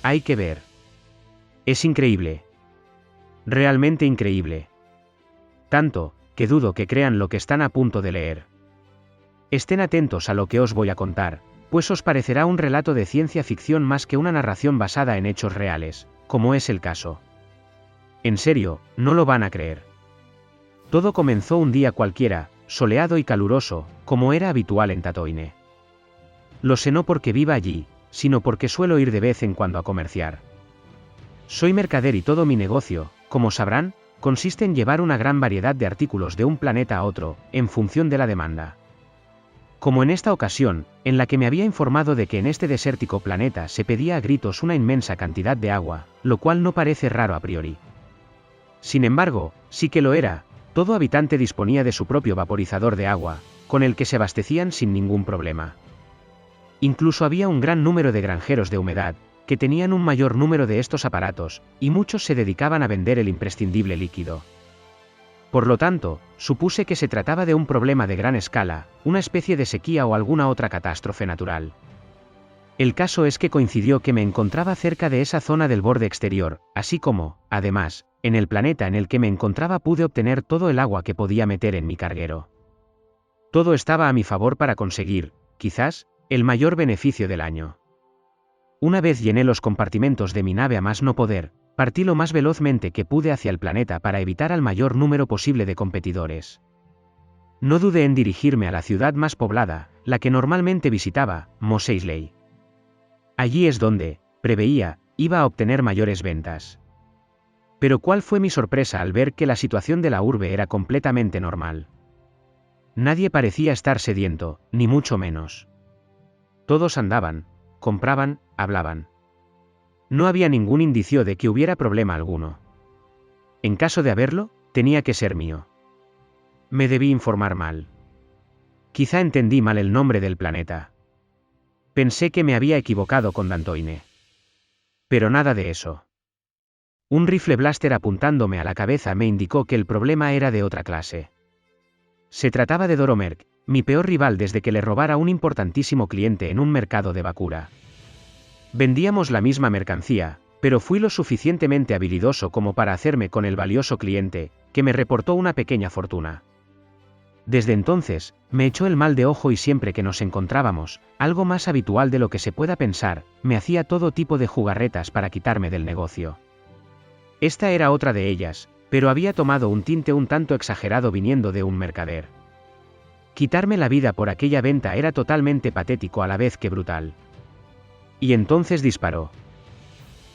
Hay que ver. Es increíble. Realmente increíble. Tanto, que dudo que crean lo que están a punto de leer. Estén atentos a lo que os voy a contar, pues os parecerá un relato de ciencia ficción más que una narración basada en hechos reales, como es el caso. En serio, no lo van a creer. Todo comenzó un día cualquiera, soleado y caluroso, como era habitual en Tatooine. Lo sé no porque viva allí, sino porque suelo ir de vez en cuando a comerciar. Soy mercader y todo mi negocio, como sabrán, consiste en llevar una gran variedad de artículos de un planeta a otro, en función de la demanda. Como en esta ocasión, en la que me había informado de que en este desértico planeta se pedía a gritos una inmensa cantidad de agua, lo cual no parece raro a priori. Sin embargo, sí que lo era, todo habitante disponía de su propio vaporizador de agua, con el que se abastecían sin ningún problema. Incluso había un gran número de granjeros de humedad, que tenían un mayor número de estos aparatos, y muchos se dedicaban a vender el imprescindible líquido. Por lo tanto, supuse que se trataba de un problema de gran escala, una especie de sequía o alguna otra catástrofe natural. El caso es que coincidió que me encontraba cerca de esa zona del borde exterior, así como, además, en el planeta en el que me encontraba pude obtener todo el agua que podía meter en mi carguero. Todo estaba a mi favor para conseguir, quizás, el mayor beneficio del año. Una vez llené los compartimentos de mi nave a más no poder, partí lo más velozmente que pude hacia el planeta para evitar al mayor número posible de competidores. No dudé en dirigirme a la ciudad más poblada, la que normalmente visitaba, Mos Eisley. Allí es donde, preveía, iba a obtener mayores ventas. Pero ¿cuál fue mi sorpresa al ver que la situación de la urbe era completamente normal? Nadie parecía estar sediento, ni mucho menos. Todos andaban, compraban, hablaban. No había ningún indicio de que hubiera problema alguno. En caso de haberlo, tenía que ser mío. Me debí informar mal. Quizá entendí mal el nombre del planeta. Pensé que me había equivocado con Tatooine. Pero nada de eso. Un rifle blaster apuntándome a la cabeza me indicó que el problema era de otra clase. Se trataba de Doromerk, mi peor rival desde que le robara un importantísimo cliente en un mercado de Bakura. Vendíamos la misma mercancía, pero fui lo suficientemente habilidoso como para hacerme con el valioso cliente, que me reportó una pequeña fortuna. Desde entonces, me echó el mal de ojo y siempre que nos encontrábamos, algo más habitual de lo que se pueda pensar, me hacía todo tipo de jugarretas para quitarme del negocio. Esta era otra de ellas, pero había tomado un tinte un tanto exagerado viniendo de un mercader. Quitarme la vida por aquella venta era totalmente patético a la vez que brutal. Y entonces disparó.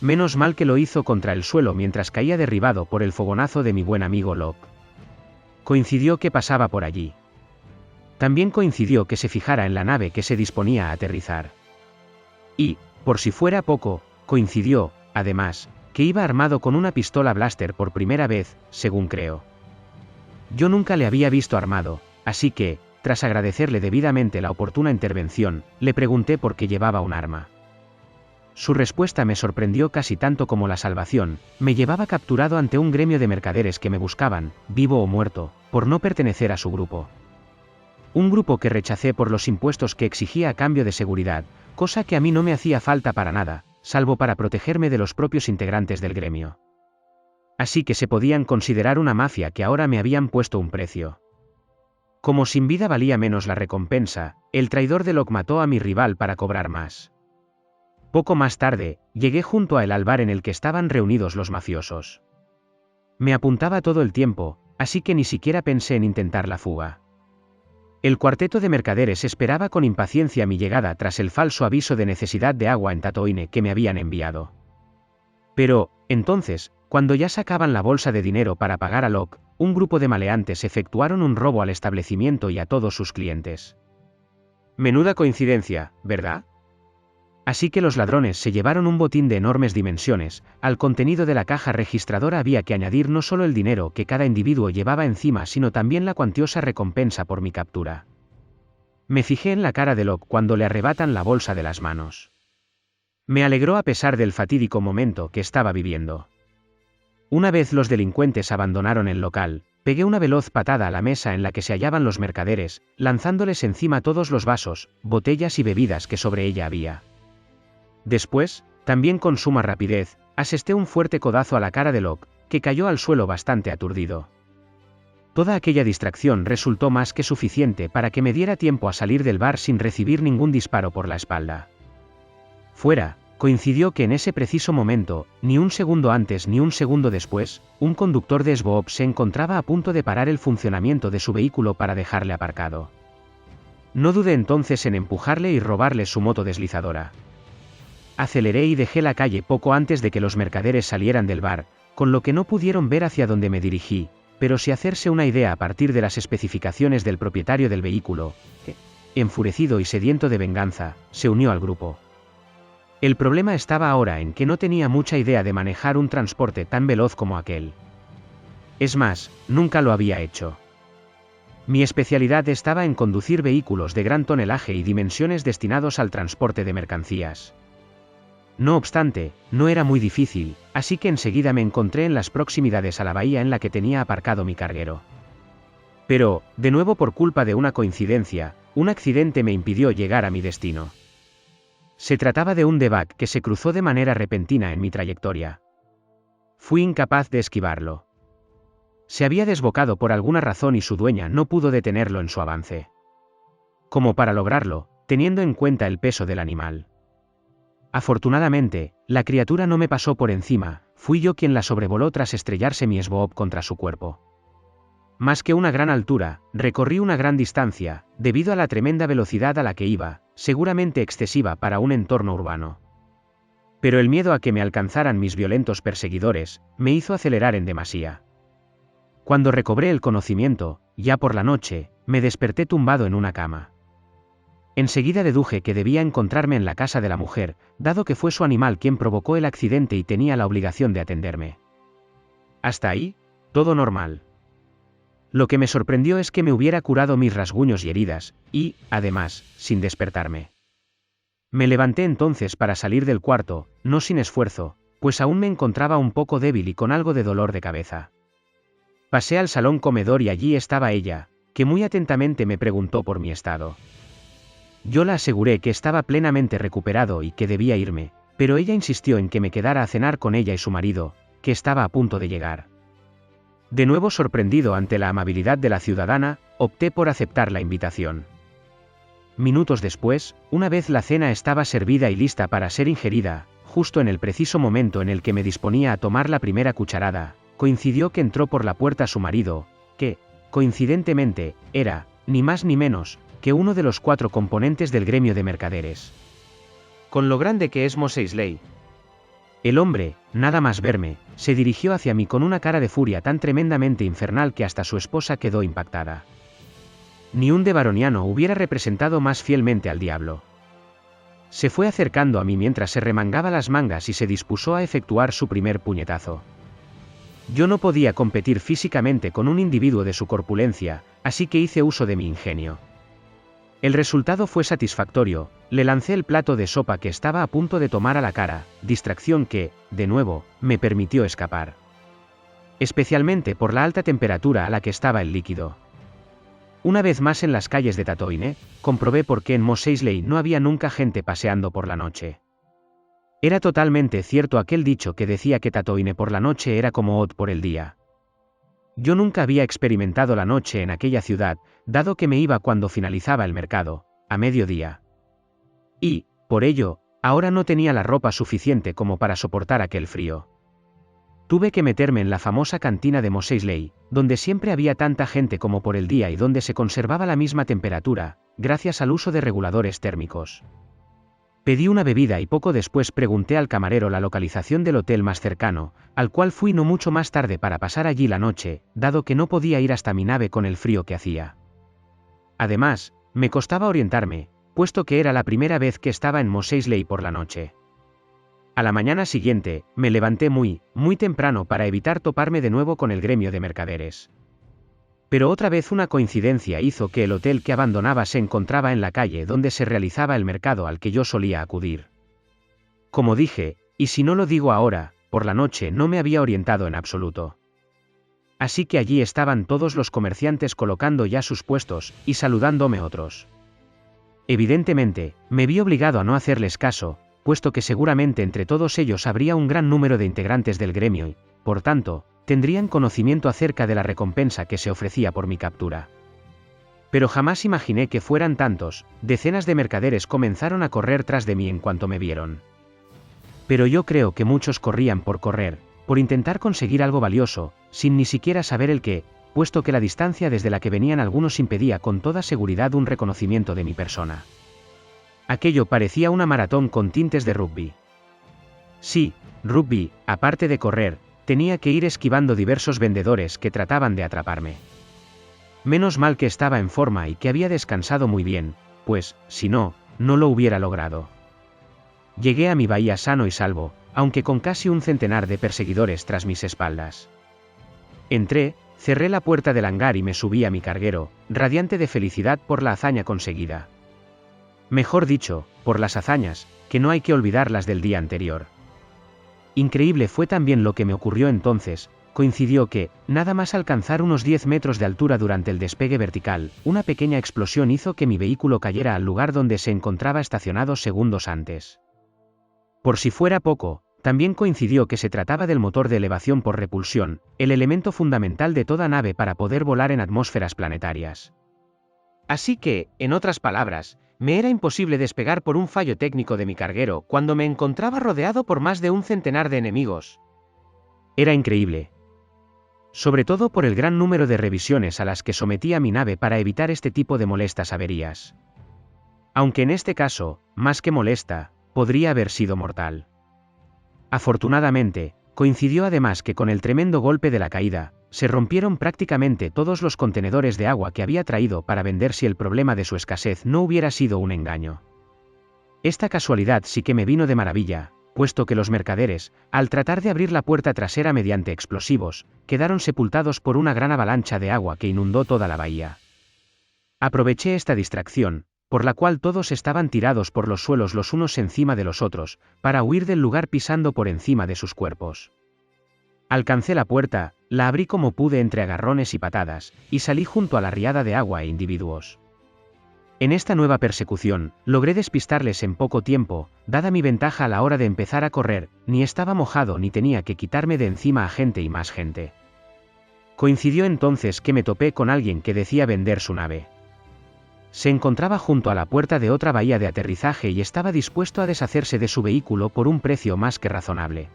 Menos mal que lo hizo contra el suelo mientras caía derribado por el fogonazo de mi buen amigo Locke. Coincidió que pasaba por allí. También coincidió que se fijara en la nave que se disponía a aterrizar. Y, por si fuera poco, coincidió, además, que iba armado con una pistola blaster por primera vez, según creo. Yo nunca le había visto armado, así que, tras agradecerle debidamente la oportuna intervención, le pregunté por qué llevaba un arma. Su respuesta me sorprendió casi tanto como la salvación, me llevaba capturado ante un gremio de mercaderes que me buscaban, vivo o muerto, por no pertenecer a su grupo. Un grupo que rechacé por los impuestos que exigía a cambio de seguridad, cosa que a mí no me hacía falta para nada, salvo para protegerme de los propios integrantes del gremio. Así que se podían considerar una mafia que ahora me habían puesto un precio. Como sin vida valía menos la recompensa, el traidor de Locke mató a mi rival para cobrar más. Poco más tarde, llegué junto a el bar en el que estaban reunidos los mafiosos. Me apuntaba todo el tiempo, así que ni siquiera pensé en intentar la fuga. El cuarteto de mercaderes esperaba con impaciencia mi llegada tras el falso aviso de necesidad de agua en Tatooine que me habían enviado. Pero, entonces, cuando ya sacaban la bolsa de dinero para pagar a Locke, un grupo de maleantes efectuaron un robo al establecimiento y a todos sus clientes. Menuda coincidencia, ¿verdad? Así que los ladrones se llevaron un botín de enormes dimensiones, al contenido de la caja registradora había que añadir no solo el dinero que cada individuo llevaba encima sino también la cuantiosa recompensa por mi captura. Me fijé en la cara de Locke cuando le arrebatan la bolsa de las manos. Me alegró a pesar del fatídico momento que estaba viviendo. Una vez los delincuentes abandonaron el local, pegué una veloz patada a la mesa en la que se hallaban los mercaderes, lanzándoles encima todos los vasos, botellas y bebidas que sobre ella había. Después, también con suma rapidez, asesté un fuerte codazo a la cara de Locke, que cayó al suelo bastante aturdido. Toda aquella distracción resultó más que suficiente para que me diera tiempo a salir del bar sin recibir ningún disparo por la espalda. Fuera, coincidió que en ese preciso momento, ni un segundo antes ni un segundo después, un conductor de SBOP se encontraba a punto de parar el funcionamiento de su vehículo para dejarle aparcado. No dudé entonces en empujarle y robarle su moto deslizadora. Aceleré y dejé la calle poco antes de que los mercaderes salieran del bar, con lo que no pudieron ver hacia dónde me dirigí, pero sí hacerse una idea a partir de las especificaciones del propietario del vehículo, que, enfurecido y sediento de venganza, se unió al grupo. El problema estaba ahora en que no tenía mucha idea de manejar un transporte tan veloz como aquel. Es más, nunca lo había hecho. Mi especialidad estaba en conducir vehículos de gran tonelaje y dimensiones destinados al transporte de mercancías. No obstante, no era muy difícil, así que enseguida me encontré en las proximidades a la bahía en la que tenía aparcado mi carguero. Pero, de nuevo por culpa de una coincidencia, un accidente me impidió llegar a mi destino. Se trataba de un debug que se cruzó de manera repentina en mi trayectoria. Fui incapaz de esquivarlo. Se había desbocado por alguna razón y su dueña no pudo detenerlo en su avance. Como para lograrlo, teniendo en cuenta el peso del animal. Afortunadamente, la criatura no me pasó por encima, fui yo quien la sobrevoló tras estrellarse mi SBOP contra su cuerpo. Más que una gran altura, recorrí una gran distancia, debido a la tremenda velocidad a la que iba, seguramente excesiva para un entorno urbano. Pero el miedo a que me alcanzaran mis violentos perseguidores, me hizo acelerar en demasía. Cuando recobré el conocimiento, ya por la noche, me desperté tumbado en una cama. Enseguida deduje que debía encontrarme en la casa de la mujer, dado que fue su animal quien provocó el accidente y tenía la obligación de atenderme. Hasta ahí, todo normal. Lo que me sorprendió es que me hubiera curado mis rasguños y heridas, y, además, sin despertarme. Me levanté entonces para salir del cuarto, no sin esfuerzo, pues aún me encontraba un poco débil y con algo de dolor de cabeza. Pasé al salón comedor y allí estaba ella, que muy atentamente me preguntó por mi estado. Yo la aseguré que estaba plenamente recuperado y que debía irme, pero ella insistió en que me quedara a cenar con ella y su marido, que estaba a punto de llegar. De nuevo sorprendido ante la amabilidad de la ciudadana, opté por aceptar la invitación. Minutos después, una vez la cena estaba servida y lista para ser ingerida, justo en el preciso momento en el que me disponía a tomar la primera cucharada, coincidió que entró por la puerta su marido, que, coincidentemente, era, ni más ni menos, que uno de los 4 componentes del gremio de mercaderes. Con lo grande que es Mos Eisley. El hombre, nada más verme, se dirigió hacia mí con una cara de furia tan tremendamente infernal que hasta su esposa quedó impactada. Ni un devaroniano hubiera representado más fielmente al diablo. Se fue acercando a mí mientras se remangaba las mangas y se dispuso a efectuar su primer puñetazo. Yo no podía competir físicamente con un individuo de su corpulencia, así que hice uso de mi ingenio. El resultado fue satisfactorio, le lancé el plato de sopa que estaba a punto de tomar a la cara, distracción que, de nuevo, me permitió escapar. Especialmente por la alta temperatura a la que estaba el líquido. Una vez más en las calles de Tatooine, comprobé por qué en Mos Eisley no había nunca gente paseando por la noche. Era totalmente cierto aquel dicho que decía que Tatooine por la noche era como Hoth por el día. Yo nunca había experimentado la noche en aquella ciudad, dado que me iba cuando finalizaba el mercado, a mediodía. Y, por ello, ahora no tenía la ropa suficiente como para soportar aquel frío. Tuve que meterme en la famosa cantina de Mos Eisley, donde siempre había tanta gente como por el día y donde se conservaba la misma temperatura, gracias al uso de reguladores térmicos. Pedí una bebida y poco después pregunté al camarero la localización del hotel más cercano, al cual fui no mucho más tarde para pasar allí la noche, dado que no podía ir hasta mi nave con el frío que hacía. Además, me costaba orientarme, puesto que era la primera vez que estaba en Mos Eisley por la noche. A la mañana siguiente, me levanté muy temprano para evitar toparme de nuevo con el gremio de mercaderes. Pero otra vez una coincidencia hizo que el hotel que abandonaba se encontraba en la calle donde se realizaba el mercado al que yo solía acudir. Como dije, y si no lo digo ahora, por la noche no me había orientado en absoluto. Así que allí estaban todos los comerciantes colocando ya sus puestos, y saludándome otros. Evidentemente, me vi obligado a no hacerles caso, puesto que seguramente entre todos ellos habría un gran número de integrantes del gremio y, por tanto, tendrían conocimiento acerca de la recompensa que se ofrecía por mi captura. Pero jamás imaginé que fueran tantos. Decenas de mercaderes comenzaron a correr tras de mí en cuanto me vieron. Pero yo creo que muchos corrían por correr, por intentar conseguir algo valioso, sin ni siquiera saber el qué, puesto que la distancia desde la que venían algunos impedía con toda seguridad un reconocimiento de mi persona. Aquello parecía una maratón con tintes de rugby. Sí, rugby, aparte de correr, tenía que ir esquivando diversos vendedores que trataban de atraparme. Menos mal que estaba en forma y que había descansado muy bien, pues, si no, no lo hubiera logrado. Llegué a mi bahía sano y salvo, aunque con casi un centenar de perseguidores tras mis espaldas. Entré, cerré la puerta del hangar y me subí a mi carguero, radiante de felicidad por la hazaña conseguida. Mejor dicho, por las hazañas, que no hay que olvidarlas del día anterior. Increíble fue también lo que me ocurrió entonces. Coincidió que, nada más alcanzar unos 10 metros de altura durante el despegue vertical, una pequeña explosión hizo que mi vehículo cayera al lugar donde se encontraba estacionado segundos antes. Por si fuera poco, también coincidió que se trataba del motor de elevación por repulsión, el elemento fundamental de toda nave para poder volar en atmósferas planetarias. Así que, en otras palabras, me era imposible despegar por un fallo técnico de mi carguero cuando me encontraba rodeado por más de un centenar de enemigos. Era increíble. Sobre todo por el gran número de revisiones a las que sometía mi nave para evitar este tipo de molestas averías. Aunque en este caso, más que molesta, podría haber sido mortal. Afortunadamente, coincidió además que con el tremendo golpe de la caída, se rompieron prácticamente todos los contenedores de agua que había traído para vender si el problema de su escasez no hubiera sido un engaño. Esta casualidad sí que me vino de maravilla, puesto que los mercaderes, al tratar de abrir la puerta trasera mediante explosivos, quedaron sepultados por una gran avalancha de agua que inundó toda la bahía. Aproveché esta distracción, por la cual todos estaban tirados por los suelos los unos encima de los otros, para huir del lugar pisando por encima de sus cuerpos. Alcancé la puerta, la abrí como pude entre agarrones y patadas, y salí junto a la riada de agua e individuos. En esta nueva persecución, logré despistarles en poco tiempo, dada mi ventaja a la hora de empezar a correr, ni estaba mojado ni tenía que quitarme de encima a gente y más gente. Coincidió entonces que me topé con alguien que decía vender su nave. Se encontraba junto a la puerta de otra bahía de aterrizaje y estaba dispuesto a deshacerse de su vehículo por un precio más que razonable.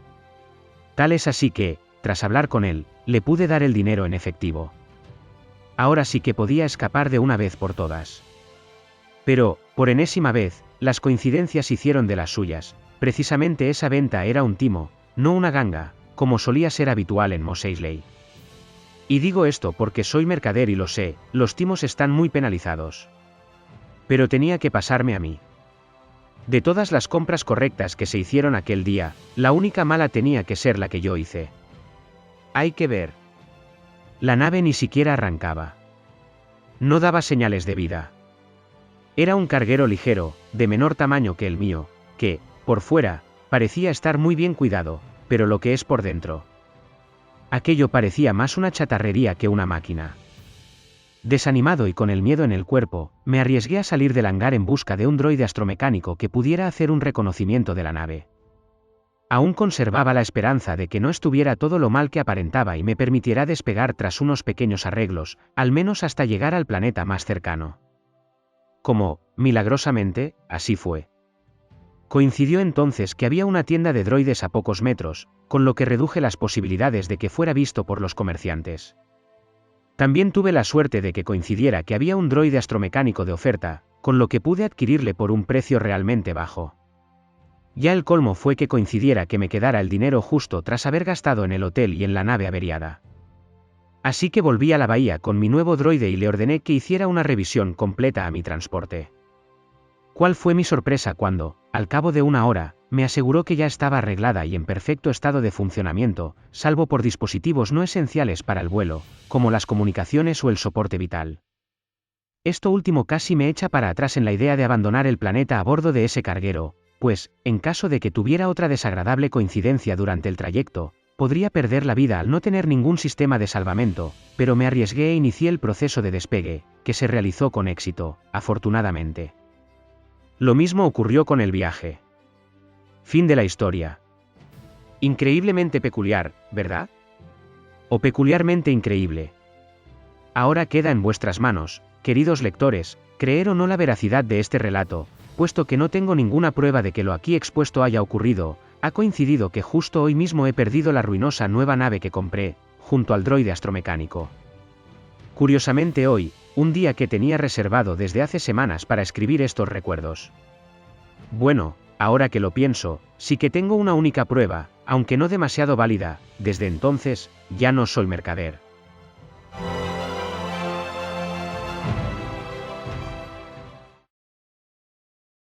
Tal es así que, tras hablar con él, le pude dar el dinero en efectivo. Ahora sí que podía escapar de una vez por todas. Pero, por enésima vez, las coincidencias hicieron de las suyas. Precisamente esa venta era un timo, no una ganga, como solía ser habitual en Mos Eisley. Y digo esto porque soy mercader y lo sé, los timos están muy penalizados. Pero tenía que pasarme a mí. De todas las compras correctas que se hicieron aquel día, la única mala tenía que ser la que yo hice. Hay que ver. La nave ni siquiera arrancaba. No daba señales de vida. Era un carguero ligero, de menor tamaño que el mío, que, por fuera, parecía estar muy bien cuidado, pero lo que es por dentro. Aquello parecía más una chatarrería que una máquina. Desanimado y con el miedo en el cuerpo, me arriesgué a salir del hangar en busca de un droide astromecánico que pudiera hacer un reconocimiento de la nave. Aún conservaba la esperanza de que no estuviera todo lo mal que aparentaba y me permitiera despegar tras unos pequeños arreglos, al menos hasta llegar al planeta más cercano. Como, milagrosamente, así fue. Coincidió entonces que había una tienda de droides a pocos metros, con lo que reduje las posibilidades de que fuera visto por los comerciantes. También tuve la suerte de que coincidiera que había un droide astromecánico de oferta, con lo que pude adquirirle por un precio realmente bajo. Ya el colmo fue que coincidiera que me quedara el dinero justo tras haber gastado en el hotel y en la nave averiada. Así que volví a la bahía con mi nuevo droide y le ordené que hiciera una revisión completa a mi transporte. ¿Cuál fue mi sorpresa cuando, al cabo de una hora, me aseguró que ya estaba arreglada y en perfecto estado de funcionamiento, salvo por dispositivos no esenciales para el vuelo, como las comunicaciones o el soporte vital? Esto último casi me echa para atrás en la idea de abandonar el planeta a bordo de ese carguero, pues, en caso de que tuviera otra desagradable coincidencia durante el trayecto, podría perder la vida al no tener ningún sistema de salvamento, pero me arriesgué e inicié el proceso de despegue, que se realizó con éxito, afortunadamente. Lo mismo ocurrió con el viaje. Fin de la historia. Increíblemente peculiar, ¿verdad? O peculiarmente increíble. Ahora queda en vuestras manos, queridos lectores, creer o no la veracidad de este relato, puesto que no tengo ninguna prueba de que lo aquí expuesto haya ocurrido. Ha coincidido que justo hoy mismo he perdido la ruinosa nueva nave que compré, junto al droide astromecánico. Curiosamente hoy, un día que tenía reservado desde hace semanas para escribir estos recuerdos. Bueno, ahora que lo pienso, sí que tengo una única prueba, aunque no demasiado válida. Desde entonces, ya no soy mercader.